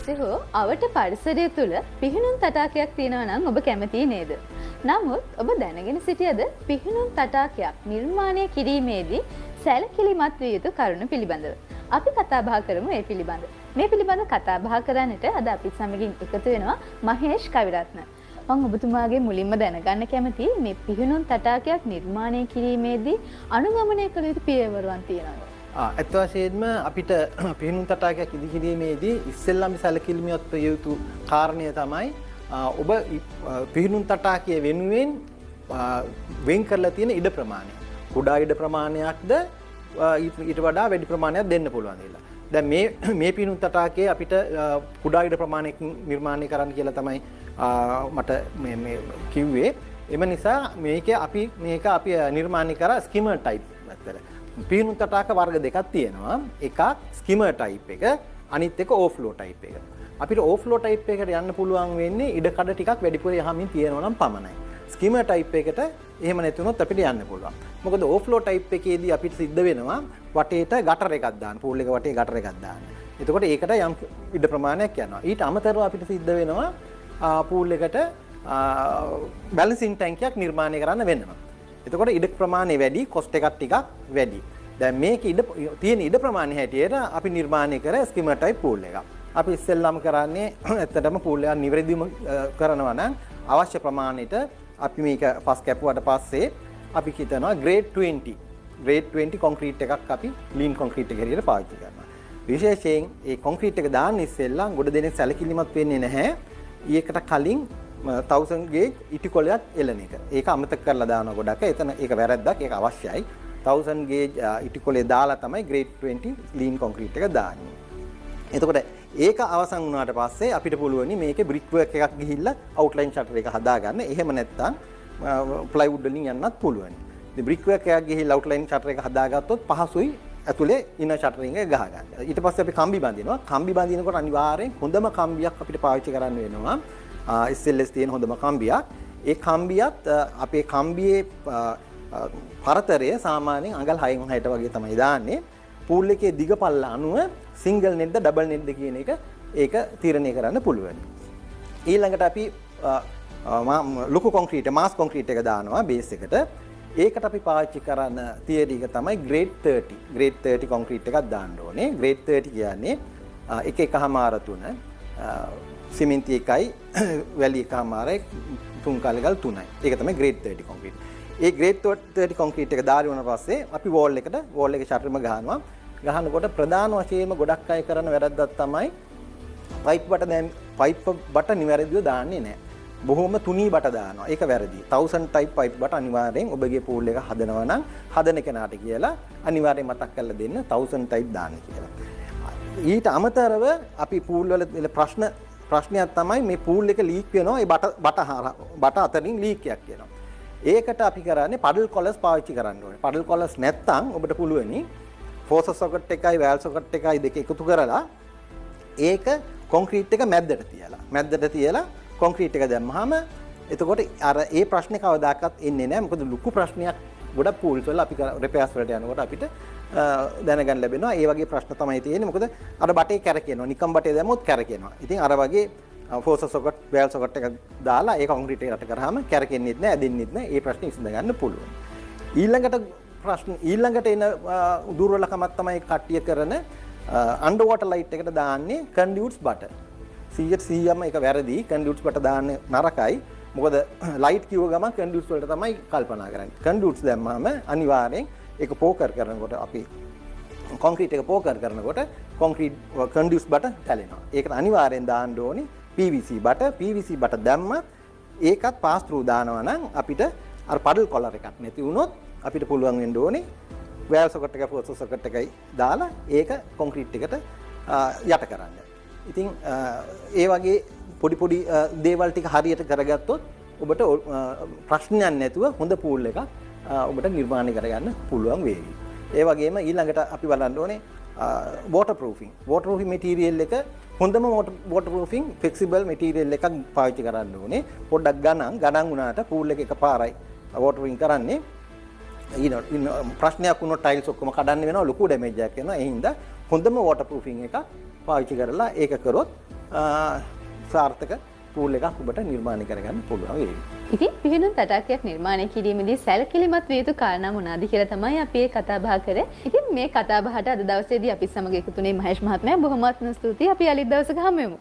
ඔස්සේ හෝ අවට පරිසරය තුළ පිහිනුම් තටාකයක් තියෙනවා නම් ඔබ කැමතියි නේද? නමුත් ඔබ දැනගෙන සිටියද පිහිනුම් තටාකයක් නිර්මාණය කිරීමේදී සැලකිලිමත් විය යුතු කරුණු පිළිබඳව? අපි කතා බහ කරමු ඒ පිළිබඳව. මේ පිළිබඳව කතා බහ කරන්නට අද අපිත් සමගින් එකතු වෙනවා මහේෂ් කවිරත්න. මම ඔබතුමාගේ මුලින්ම දැනගන්න කැමතියි මේ පිහිනුම් තටාකයක් නිර්මාණය කිරීමේදී අනුගමනය කළ යුතු පියවරවන් තියෙනවා. ඇත්ත වශයෙන්ම අපිට පිහිනුම් තටාකයක් ඉදිකිරීමේදී ඉස්සෙල්ලාම සැලකිලිමත් විය යුතු කාරණය තමයි ඔබ පිහිනුම් තටාකයේ වෙනුවෙන් වෙන් කරලා තියෙන ඉඩ ප්‍රමාණය. කුඩා ඉඩ ප්‍රමාණයක්ද ඊට වඩා වැඩි ප්‍රමාණයක් දෙන්න පුළුවන් කියලා. දැන් මේ පිහිනුම් තටාකයේ අපිට කුඩා ඉඩ ප්‍රමාණයකින් නිර්මාණය කරන්න කියලා තමයි මට මේ කිව්වේ. එම නිසා මේක අපි නිර්මාණය කරා ස්කිමර් ටයිප් මැත්තර. පිහිනුම් තටාක වර්ග දෙකක් තියෙනවා. එකක් ස්කිමර් ටයිප් එක, අනිත් එක ඕෆ්ලෝ ටයිප් එක. අපිට ඕෆ්ලෝ ටයිප් එකට යන්න පුළුවන් වෙන්නේ ඉඩ කඩ ටිකක් වැඩිපුර යහමින් තියෙනවා නම් පමණයි. ස්කිමර් ටයිප් එකට එහෙම නැතුනොත් අපිට යන්න පුළුවන්. මොකද ඕෆ්ලෝ ටයිප් එකේදී අපිට සිද්ධ වෙනවා වටේට ගටර් එකක් දාන්න. පූල් එක වටේ ගටර් එකක් දාන්න. එතකොට ඒකට යම් ඉඩ ප්‍රමාණයක් යනවා. ඊට අමතරව අපිට සිද්ධ වෙනවා පූල් එකට බැලන්සින් ටැංකියක් නිර්මාණය කරන්න වෙනවා. එතකොට ඉඩ ප්‍රමාණය වැඩි, කොස්ට් එකක් ටිකක් වැඩි. දැන් මේක තියෙන ඉඩ ප්‍රමාණය හැටියට අපි නිර්මාණය කර ස්කිමර් ටයිප් පූල් එකක්. අපි ඉස්සෙල්ලාම කරන්නේ ඇත්තටම පූල් එක නිවැරදිවම කරනවා නම් අවශ්‍ය ප්‍රමාණයට අපි මේක පස් කැපුවට පස්සේ අපි හිතනවා grade 20 කොන්ක්‍රීට් එකක් අපි ලීන් කොන්ක්‍රීට් එක හැටියට පාවිච්චි කරනවා. විශේෂයෙන් ඒ කොන්ක්‍රීට් එක දාන්න ඉස්සෙල්ලා ගොඩ දෙනෙක් සැලකිලිමත් වෙන්නේ නැහැ. ඊයකට කලින් 1000 ගේජ් ඉටිකොලයක් එළන එක. ඒක අමතක කරලා දානවා ගොඩක්. එතන ඒක වැරද්දක්. ඒක අවශ්‍යයි. 1000 ගේජ් ඉටිකොලේ දාලා තමයි grade 20 ලීන් කොන්ක්‍රීට් එක දාන්නේ. එතකොට ඒක අවසන් වුණාට පස්සේ අපිට පුළුවනි මේකේ බ්‍රික් වර්ක් එකක් ගිහිල්ලා අවුට්ලයින් ෂටර් එක හදාගන්න. එහෙම නැත්නම් ප්ලයිවුඩ් වලින් යන්නත් පුළුවනි. ඉතින් බ්‍රික් වර්ක් එකක් ගිහිල්ලා අවුට්ලයින් ෂටර් එක හදාගත්තොත් පහසුයි ඇතුලේ ඉනර් ෂටරින් එක ගහගන්න. ඊට පස්සේ අපි කම්බි බඳිනවා. කම්බි බඳිනකොට අනිවාර්යෙන් හොඳම කම්බියක් අපිට පාවිච්චි කරන්න වෙනවා. SLS තියෙන හොඳම කම්බියක්. ඒ කම්බියත් අපේ කම්බියේ පරතරය සාමාන්‍යයෙන් අඟල් 6න් 6ට වගේ තමයි දාන්නේ. පූල් එකේ දිග පල්ල අනුව සිංගල් නෙට්ද ඩබල් නෙට්ද කියන එක ඒක තීරණය කරන්න පුළුවන්. ඊළඟට අපි ලොකු කොන්ක්‍රීට් මාස් කොන්ක්‍රීට් එක දානවා බේස් එකට. ඒකට අපි පාවිච්චි කරන තියරි එක තමයි grade 30. grade 30 කොන්ක්‍රීට් එකක් දාන්න ඕනේ. grade 30 කියන්නේ 1.5 සිමෙන්ති එකයි වැලි එකමාරයි 3 කාලෙකල් 3යි. ඒක තමයි grade 30 කොන්ක්‍රීට්. ඒ grade 30 කොන්ක්‍රීට් එක දාලා වුණා පස්සේ අපි වෝල් එකේ ෂටර්ම ගහනවා. ගහනකොට ප්‍රධාන වශයෙන්ම ගොඩක් අය කරන වැරද්දක් තමයි පයිප් බට නිවැරදිව දාන්නේ නැහැ. බොහොම තුනී බට දානවා. ඒක වැරදි. 1000 type පයිප් බට අනිවාර්යෙන් ඔබගේ පූල් එක හදනවා නම් හදන කෙනාට කියලා අනිවාර්යෙන් මතක් කරලා දෙන්න 1000 type දාන්න කියලා. ඊට අමතරව අපි පූල් වල ප්‍රශ්නයක් තමයි මේ පූල් එක ලීක් වෙනවා. ඒ බට අතරින් ලීක් එකක් වෙනවා. ඒකට අපි කරන්නේ පඩල් කොලස් පාවිච්චි කරන්න ඕනේ. පඩල් කොලස් නැත්තම් ඔබට පුළුවනි ෆෝසර් සොකට් එකයි වැල් සොකට් එකයි දෙක එකතු කරලා ඒක කොන්ක්‍රීට් එක මැද්දට තියලා කොන්ක්‍රීට් එක දැම්මහම එතකොට අර ඒ ප්‍රශ්නේ කවදාකවත් එන්නේ නැහැ. මොකද ලොකු ප්‍රශ්නයක් ගොඩක් පූල්ස් වල අපි රිපෙයාර්ස් වලට යනකොට අපිට දැනගන්න ලැබෙනවා. ඒ වගේ ප්‍රශ්න තමයි තියෙන්නේ. මොකද අර බටේ කැරකෙනවා. නිකම් බටේ දැම්මොත් කැරකෙනවා. ඉතින් අර වගේ ෆෝසර් සොකට් වැල් සොකට් එක දාලා ඒ කොන්ක්‍රීට් එකට කරාම කැරකෙන්නේත් නැහැ, ඇදෙන්නේත් නැහැ. ඒ ප්‍රශ්නේ විසඳ ගන්න පුළුවන්. ඊළඟට එන දුර්වලකමක් තමයි කට්ටිය කරන අන්ඩර් වෝටර් ලයිට් එකට දාන්නේ කන්ඩියුට්ස් බට. 100%ම ඒක වැරදි. කන්ඩියුට්ස් බට දාන්න නරකයි. මොකද ලයිට් කිව්ව ගමන් කන්ඩියුට්ස් වලට තමයි කල්පනා කරන්නේ. කන්ඩියුට්ස් දැම්මම අනිවාර්යෙන් ඒක පෝකර් කරනකොට අපි කොන්ක්‍රීට් එක පෝකර් කරනකොට කන්ඩියුට්ස් බට තැලෙනවා. ඒකට අනිවාර්යෙන් දාන්න ඕනේ PVC බට. PVC බට දැම්මත් ඒකත් පාස් ත්‍රූ දානවා නම් අපිට අර පඩල් කොලර් එකක් නැති වුණොත් අපිට පුළුවන් වෙන්න ඕනේ වැල් සොකට් එක ෆෝසර් සොකට් එකයි දාලා ඒක කොන්ක්‍රීට් එකට යට කරන්න. ඉතින් ඒ වගේ පොඩි දේවල් ටික හරියට කරගත්තොත් ඔබට ප්‍රශ්නයක් නැතුව හොඳ පූල් එකක් ඔබට නිර්මාණය කරගන්න පුළුවන් වේවි. ඒ වගේම ඊළඟට අපි බලන්න ඕනේ waterproofing material එක හොඳම waterproofing flexible material එකක් පාවිච්චි කරන්න ඕනේ. පොඩ්ඩක් ගණන් වුණාට පූල් එක එකපාරයි watering කරන්නේ. ප්‍රශ්නයක් වුණොත් ටයිල්ස් ඔක්කොම කඩන්න වෙනවා, ලොකු ඩැමේජ් එකක් වෙනවා. ඒ හින්දා හොඳම waterproofing එකක් පාවිච්චි කරලා ඒක කරොත් සාර්ථක පූල් එකක් ඔබට නිර්මාණය කරගන්න පුළුවන් වේවි. ඉතින් පිහිනුම් තටාකයක් නිර්මාණය කිරීමේදී සැලකිලිමත් විය යුතු කාරණා මොනවාද කියලා තමයි අපි මේ කතා බහ කරේ. ඉතින් මේ කතා බහට අද දවසේදී අපි සමග එකතු වුණේ මහේෂ් මහත්මයා. බොහොමත්ම ස්තුතියි. අපි අලුත් දවසක හමු වෙමු.